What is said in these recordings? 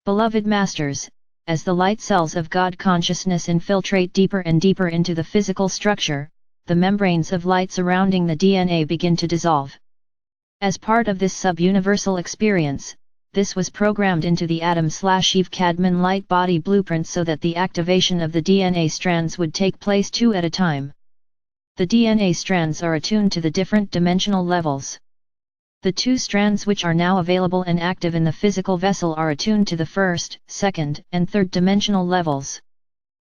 Beloved Masters, as the light cells of God consciousness infiltrate deeper and deeper into the physical structure, the membranes of light surrounding the DNA begin to dissolve. As part of this sub-universal experience, this was programmed into the Adam/Eve Cadman light body blueprint so that the activation of the DNA strands would take place 2 at a time. The DNA strands are attuned to the different dimensional levels. The 2 strands which are now available and active in the physical vessel are attuned to the 1st, 2nd, and 3rd dimensional levels.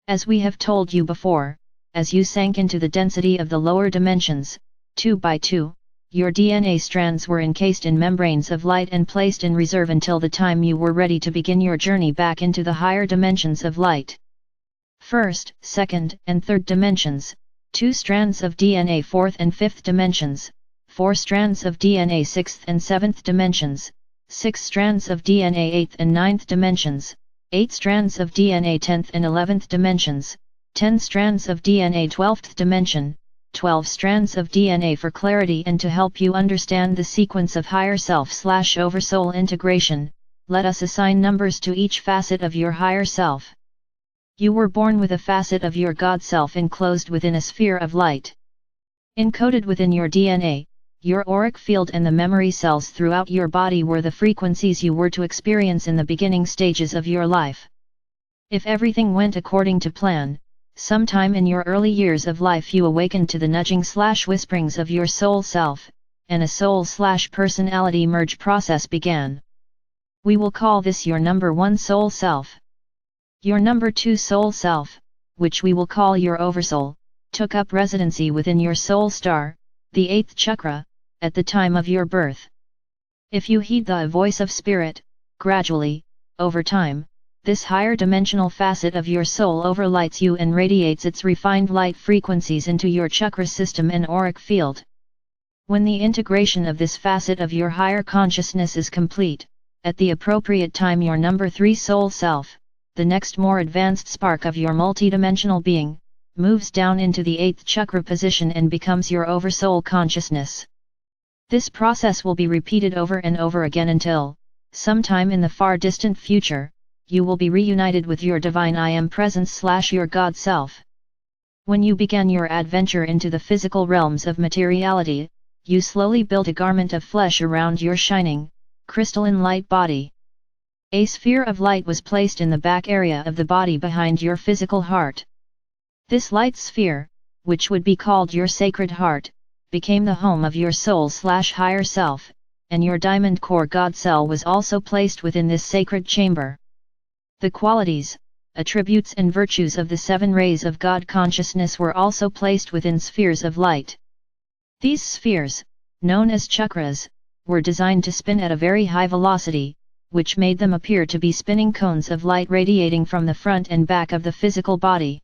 As we have told you before, as you sank into the density of the lower dimensions, 2 by 2, your DNA strands were encased in membranes of light and placed in reserve until the time you were ready to begin your journey back into the higher dimensions of light. 1st, 2nd, and 3rd dimensions, 2 strands of DNA 4th and 5th dimensions, 4 strands of DNA 6th and 7th dimensions, 6 strands of DNA 8th and 9th dimensions, 8 strands of DNA 10th and 11th dimensions, 10 strands of DNA 12th dimension, 12 strands of DNA for clarity and to help you understand the sequence of higher self/oversoul integration. Let us assign numbers to each facet of your higher self. You were born with a facet of your God self enclosed within a sphere of light. Encoded within your DNA, your auric field and the memory cells throughout your body were the frequencies you were to experience in the beginning stages of your life. If everything went according to plan, sometime in your early years of life you awakened to the nudging/whisperings of your soul self, and a soul/personality merge process began. We will call this your number 1 soul self. Your number 2 soul self, which we will call your oversoul, took up residency within your soul star, the 8th chakra, at the time of your birth. If you heed the voice of spirit, gradually, over time, this higher dimensional facet of your soul overlights you and radiates its refined light frequencies into your chakra system and auric field. When the integration of this facet of your higher consciousness is complete, at the appropriate time your number 3 soul self, the next more advanced spark of your multidimensional being, moves down into the 8th chakra position and becomes your oversoul consciousness. This process will be repeated over and over again until, sometime in the far distant future, you will be reunited with your divine I Am presence/your God self. When you began your adventure into the physical realms of materiality, you slowly built a garment of flesh around your shining, crystalline light body. A sphere of light was placed in the back area of the body behind your physical heart. This light sphere, which would be called your sacred heart, became the home of your soul/higher self, and your diamond core God cell was also placed within this sacred chamber. The qualities, attributes and virtues of the 7 rays of God consciousness were also placed within spheres of light. These spheres, known as chakras, were designed to spin at a very high velocity, which made them appear to be spinning cones of light radiating from the front and back of the physical body.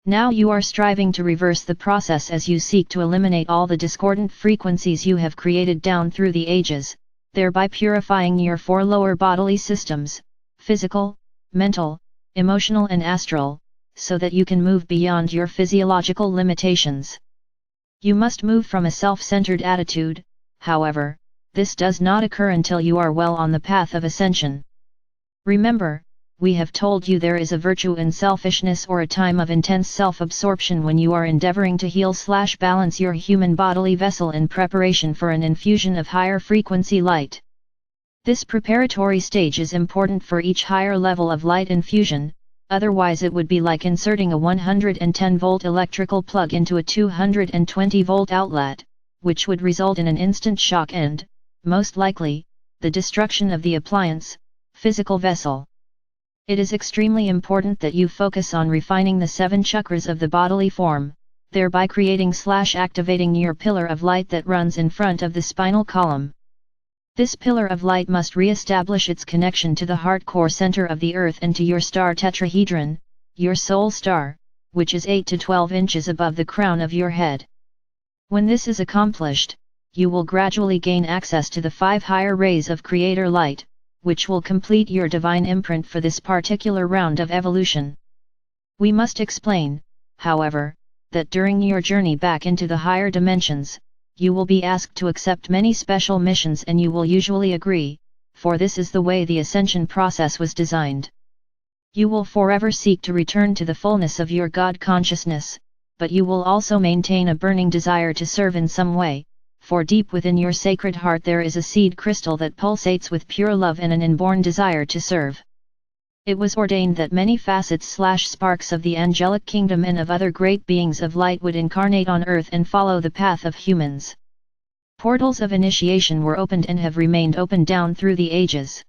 Now you are striving to reverse the process as you seek to eliminate all the discordant frequencies you have created down through the ages, thereby purifying your 4 lower bodily systems, physical, mental, emotional and astral, so that you can move beyond your physiological limitations. You must move from a self-centered attitude, however, this does not occur until you are well on the path of ascension. Remember, we have told you there is a virtue in selfishness or a time of intense self-absorption when you are endeavoring to heal/balance your human bodily vessel in preparation for an infusion of higher frequency light. This preparatory stage is important for each higher level of light infusion, otherwise it would be like inserting a 110-volt electrical plug into a 220-volt outlet, which would result in an instant shock and, most likely, the destruction of the appliance, physical vessel. It is extremely important that you focus on refining the 7 chakras of the bodily form, thereby creating/activating your pillar of light that runs in front of the spinal column. This pillar of light must re-establish its connection to the heart core center of the earth and to your star tetrahedron, your soul star, which is 8 to 12 inches above the crown of your head. When this is accomplished, you will gradually gain access to the 5 higher rays of Creator light, which will complete your divine imprint for this particular round of evolution. We must explain, however, that during your journey back into the higher dimensions, you will be asked to accept many special missions and you will usually agree, for this is the way the ascension process was designed. You will forever seek to return to the fullness of your God consciousness, but you will also maintain a burning desire to serve in some way, for deep within your sacred heart there is a seed crystal that pulsates with pure love and an inborn desire to serve. It was ordained that many facets/sparks of the angelic kingdom and of other great beings of light would incarnate on earth and follow the path of humans. Portals of initiation were opened and have remained open down through the ages.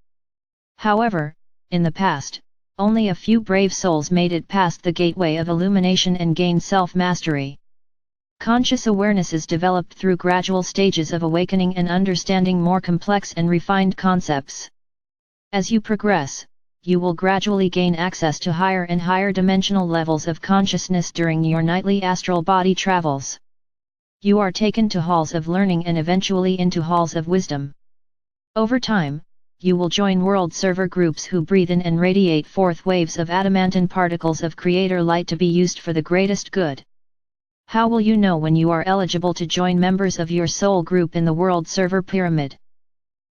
However, in the past, only a few brave souls made it past the gateway of illumination and gained self-mastery. Conscious awareness is developed through gradual stages of awakening and understanding more complex and refined concepts. As you progress, you will gradually gain access to higher and higher dimensional levels of consciousness during your nightly astral body travels. You are taken to halls of learning and eventually into halls of wisdom. Over time, you will join world server groups who breathe in and radiate forth waves of adamantine particles of creator light to be used for the greatest good. How will you know when you are eligible to join members of your soul group in the world server pyramid?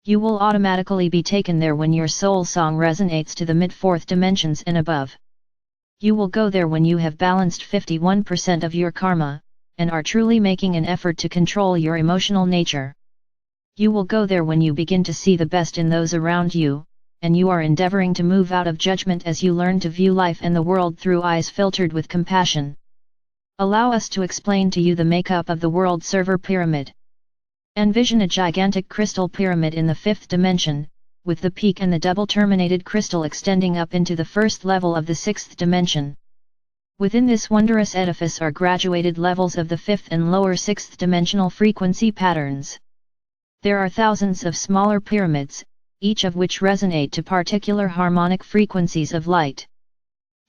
You will automatically be taken there when your soul song resonates to the mid-fourth dimensions and above. You will go there when you have balanced 51% of your karma, and are truly making an effort to control your emotional nature. You will go there when you begin to see the best in those around you, and you are endeavoring to move out of judgment as you learn to view life and the world through eyes filtered with compassion. Allow us to explain to you the makeup of the world server pyramid. Envision a gigantic crystal pyramid in the fifth dimension, with the peak and the double-terminated crystal extending up into the first level of the sixth dimension. Within this wondrous edifice are graduated levels of the fifth and lower sixth dimensional frequency patterns. There are thousands of smaller pyramids, each of which resonate to particular harmonic frequencies of light.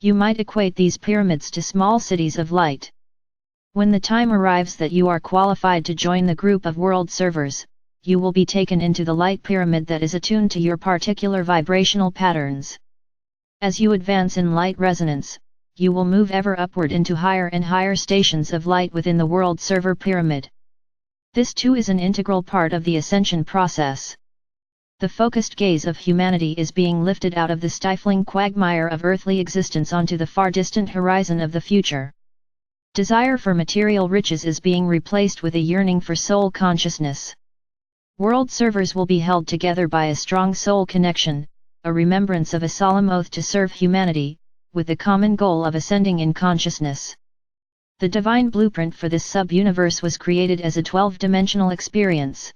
You might equate these pyramids to small cities of light. When the time arrives that you are qualified to join the group of world servers, you will be taken into the light pyramid that is attuned to your particular vibrational patterns. As you advance in light resonance, you will move ever upward into higher and higher stations of light within the world server pyramid. This too is an integral part of the ascension process. The focused gaze of humanity is being lifted out of the stifling quagmire of earthly existence onto the far distant horizon of the future. Desire for material riches is being replaced with a yearning for soul consciousness. World servers will be held together by a strong soul connection, a remembrance of a solemn oath to serve humanity, with the common goal of ascending in consciousness. The divine blueprint for this sub-universe was created as a 12-dimensional experience.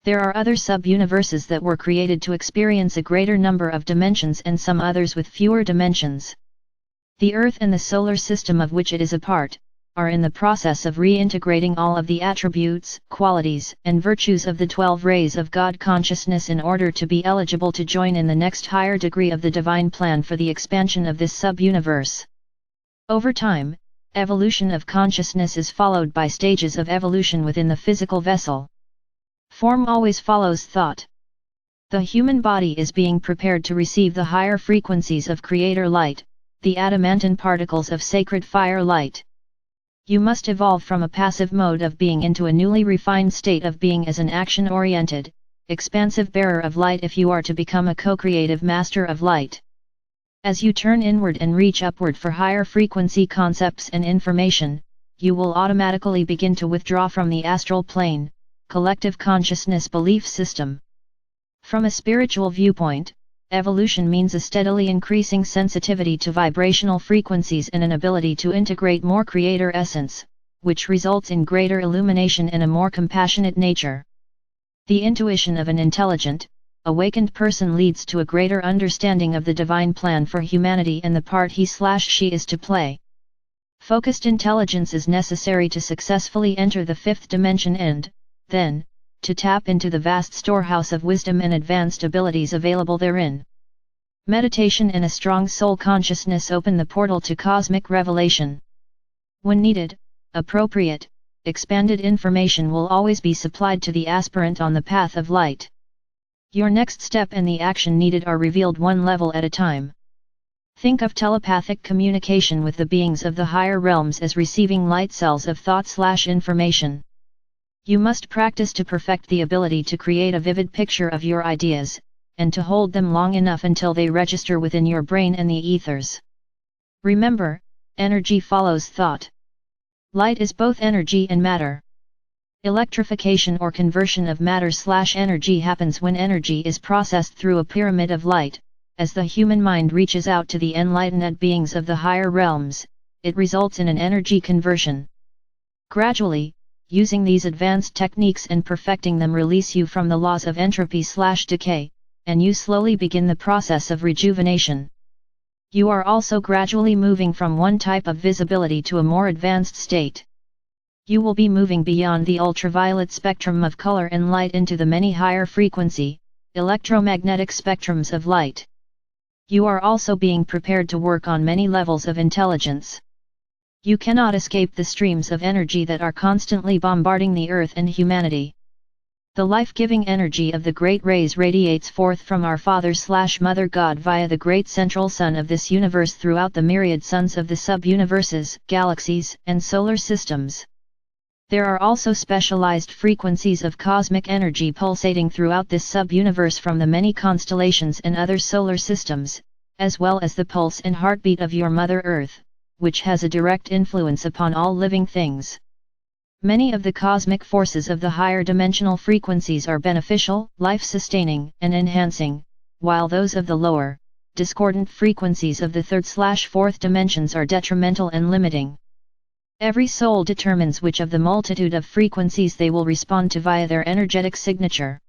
There are other sub-universes that were created to experience a greater number of dimensions and some others with fewer dimensions. The Earth and the solar system of which it is a part, are in the process of reintegrating all of the attributes, qualities, and virtues of the 12 rays of God consciousness in order to be eligible to join in the next higher degree of the divine plan for the expansion of this sub-universe. Over time, evolution of consciousness is followed by stages of evolution within the physical vessel. Form always follows thought. The human body is being prepared to receive the higher frequencies of creator light, the adamantine particles of sacred fire light. You must evolve from a passive mode of being into a newly refined state of being as an action-oriented, expansive bearer of light if you are to become a co-creative master of light. As you turn inward and reach upward for higher frequency concepts and information, you will automatically begin to withdraw from the astral plane, collective consciousness belief system. From a spiritual viewpoint, evolution means a steadily increasing sensitivity to vibrational frequencies and an ability to integrate more creator essence, which results in greater illumination and a more compassionate nature. The intuition of an intelligent, awakened person leads to a greater understanding of the divine plan for humanity and the part he/she is to play. Focused intelligence is necessary to successfully enter the fifth dimension and, then, to tap into the vast storehouse of wisdom and advanced abilities available therein. Meditation and a strong soul consciousness open the portal to cosmic revelation. When needed, appropriate, expanded information will always be supplied to the aspirant on the path of light. Your next step and the action needed are revealed one level at a time. Think of telepathic communication with the beings of the higher realms as receiving light cells of thought/information. You must practice to perfect the ability to create a vivid picture of your ideas, and to hold them long enough until they register within your brain and the ethers. Remember, energy follows thought. Light is both energy and matter. Electrification or conversion of matter/energy happens when energy is processed through a pyramid of light. As the human mind reaches out to the enlightened beings of the higher realms, it results in an energy conversion. Gradually, using these advanced techniques and perfecting them release you from the laws of entropy/decay, and you slowly begin the process of rejuvenation. You are also gradually moving from one type of visibility to a more advanced state. You will be moving beyond the ultraviolet spectrum of color and light into the many higher frequency, electromagnetic spectrums of light. You are also being prepared to work on many levels of intelligence. You cannot escape the streams of energy that are constantly bombarding the earth and humanity. The life-giving energy of the great rays radiates forth from our Father/Mother God via the great central sun of this universe throughout the myriad suns of the sub-universes, galaxies, and solar systems. There are also specialized frequencies of cosmic energy pulsating throughout this sub-universe from the many constellations and other solar systems, as well as the pulse and heartbeat of your Mother Earth, which has a direct influence upon all living things. Many of the cosmic forces of the higher dimensional frequencies are beneficial, life-sustaining, and enhancing, while those of the lower, discordant frequencies of the third/fourth dimensions are detrimental and limiting. Every soul determines which of the multitude of frequencies they will respond to via their energetic signature.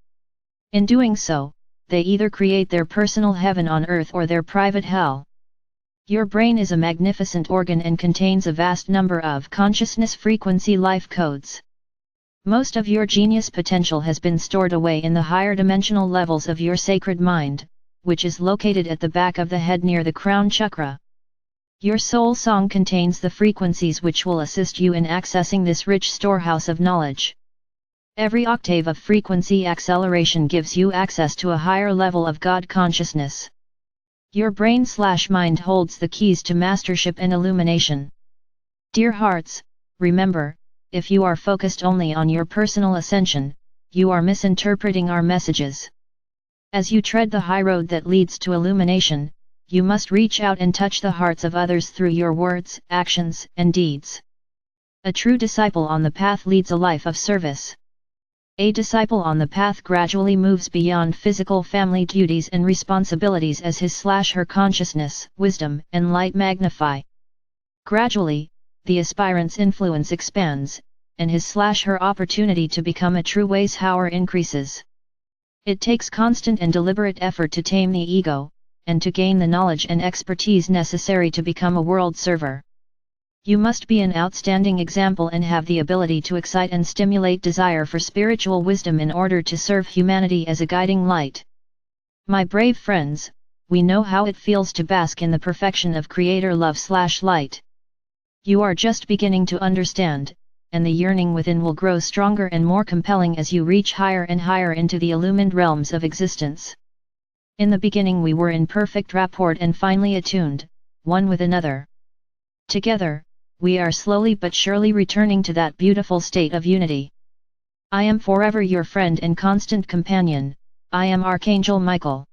In doing so, they either create their personal heaven on earth or their private hell. Your brain is a magnificent organ and contains a vast number of consciousness frequency life codes. Most of your genius potential has been stored away in the higher dimensional levels of your sacred mind, which is located at the back of the head near the crown chakra. Your soul song contains the frequencies which will assist you in accessing this rich storehouse of knowledge. Every octave of frequency acceleration gives you access to a higher level of God consciousness. Your brain/mind holds the keys to mastership and illumination. Dear hearts, remember, if you are focused only on your personal ascension, you are misinterpreting our messages. As you tread the high road that leads to illumination, you must reach out and touch the hearts of others through your words, actions, and deeds. A true disciple on the path leads a life of service. A disciple on the path gradually moves beyond physical family duties and responsibilities as his/her consciousness, wisdom, and light magnify. Gradually, the aspirant's influence expands, and his/her opportunity to become a true Weishauer increases. It takes constant and deliberate effort to tame the ego, and to gain the knowledge and expertise necessary to become a world server. You must be an outstanding example and have the ability to excite and stimulate desire for spiritual wisdom in order to serve humanity as a guiding light. My brave friends, we know how it feels to bask in the perfection of Creator love/light. You are just beginning to understand, and the yearning within will grow stronger and more compelling as you reach higher and higher into the illumined realms of existence. In the beginning we were in perfect rapport and finely attuned, one with another. Together, we are slowly but surely returning to that beautiful state of unity. I am forever your friend and constant companion, I am Archangel Michael.